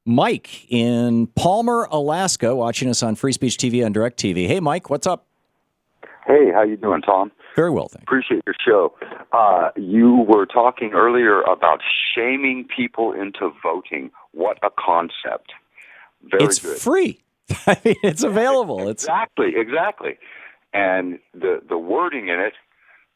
Mike in Palmer, Alaska, watching us on Free Speech TV on DirecTV. Hey, Mike, what's up? Hey, how you doing, Tom? Very well, thank you. Appreciate your show. You were talking earlier about shaming people into voting. What a concept. It's good. Free. I mean, it's available. Exactly. And the wording in it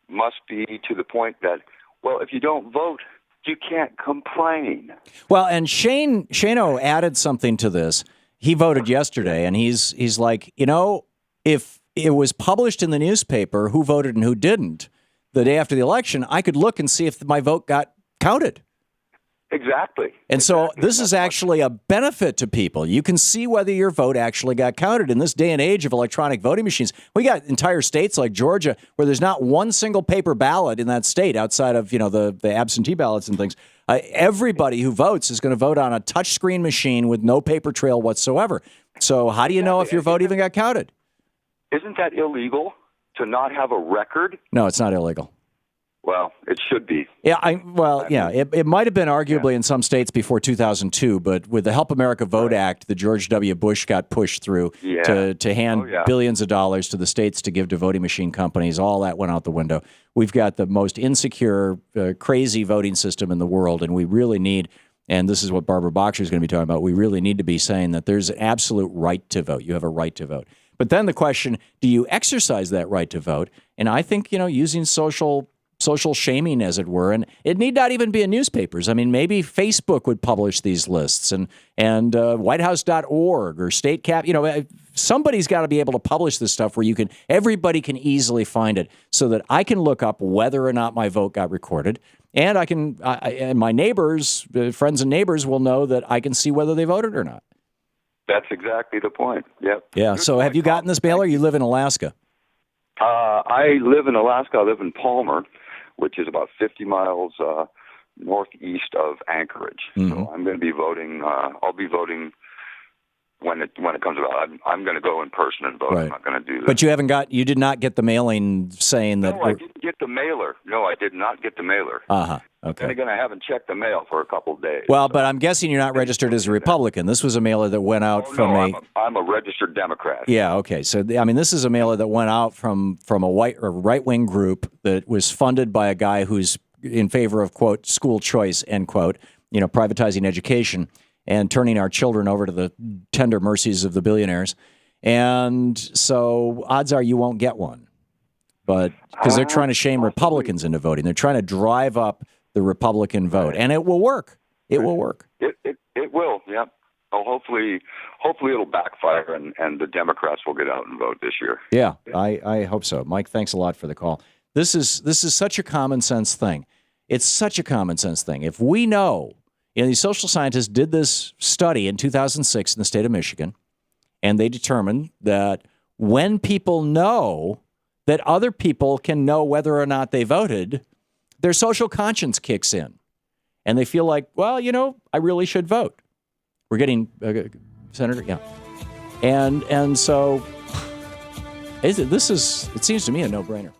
must be to the point that, well, if you don't vote, you can't complain. Well, and Shano added something to this. He voted yesterday, and he's like, if it was published in the newspaper who voted and who didn't the day after the election, I could look and see if my vote got counted. Exactly. And so this is actually a benefit to people. You can see whether your vote actually got counted. In this day and age of electronic voting machines, we got entire states like Georgia where there's not one single paper ballot in that state outside of, the absentee ballots and things. Everybody who votes is going to vote on a touchscreen machine with no paper trail whatsoever. So how do you know if your vote even got counted? Isn't that illegal to not have a record? No, it's not illegal. Well, it should be. Yeah, it might have been arguably in some states before 2002, but with the Help America Vote Act, the George W. Bush got pushed through to hand billions of dollars to the states to give to voting machine companies. All that went out the window. We've got the most insecure, crazy voting system in the world, and we really need, and this is what Barbara Boxer is going to be talking about, we really need to be saying that there's an absolute right to vote. You have a right to vote. But then the question, do you exercise that right to vote? And I think, using social shaming, as it were, and it need not even be in newspapers. I mean, maybe Facebook would publish these lists, and whitehouse.org or state cap. Somebody's got to be able to publish this stuff where everybody can easily find it, so that I can look up whether or not my vote got recorded, and and my neighbors, friends and neighbors, will know that I can see whether they voted or not. That's exactly the point. Yep. Yeah. So have you gotten this mailer? You live in Alaska. I live in Alaska. I live in Palmer, which is about 50 miles northeast of Anchorage. Mm-hmm. So I'm going to be voting. I'll be voting when it comes about. I'm going to go in person and vote. Right. I'm not going to do that. But you did not get the mailing saying that. No, I didn't get the mailer. No, I did not get the mailer. Okay. And again, I haven't checked the mail for a couple of days. Well, but I'm guessing you're not registered as a Republican. This was a mailer that went out I'm a registered Democrat. Yeah, okay. So, this is a mailer that went out from a right-wing group that was funded by a guy who's in favor of, quote, school choice, end quote, privatizing education and turning our children over to the tender mercies of the billionaires. And so odds are you won't get one. But because they're trying to shame Republicans into voting. They're trying to drive up the Republican vote, and it will work. It will work. It will. Yeah. Oh, hopefully it'll backfire, and the Democrats will get out and vote this year. Yeah, I hope so. Mike, thanks a lot for the call. This is such a common sense thing. It's such a common sense thing. If we know, these social scientists did this study in 2006 in the state of Michigan, and they determined that when people know that other people can know whether or not they voted, their social conscience kicks in. And they feel like, well, I really should vote. We're getting, Senator, yeah. And so it seems to me a no-brainer.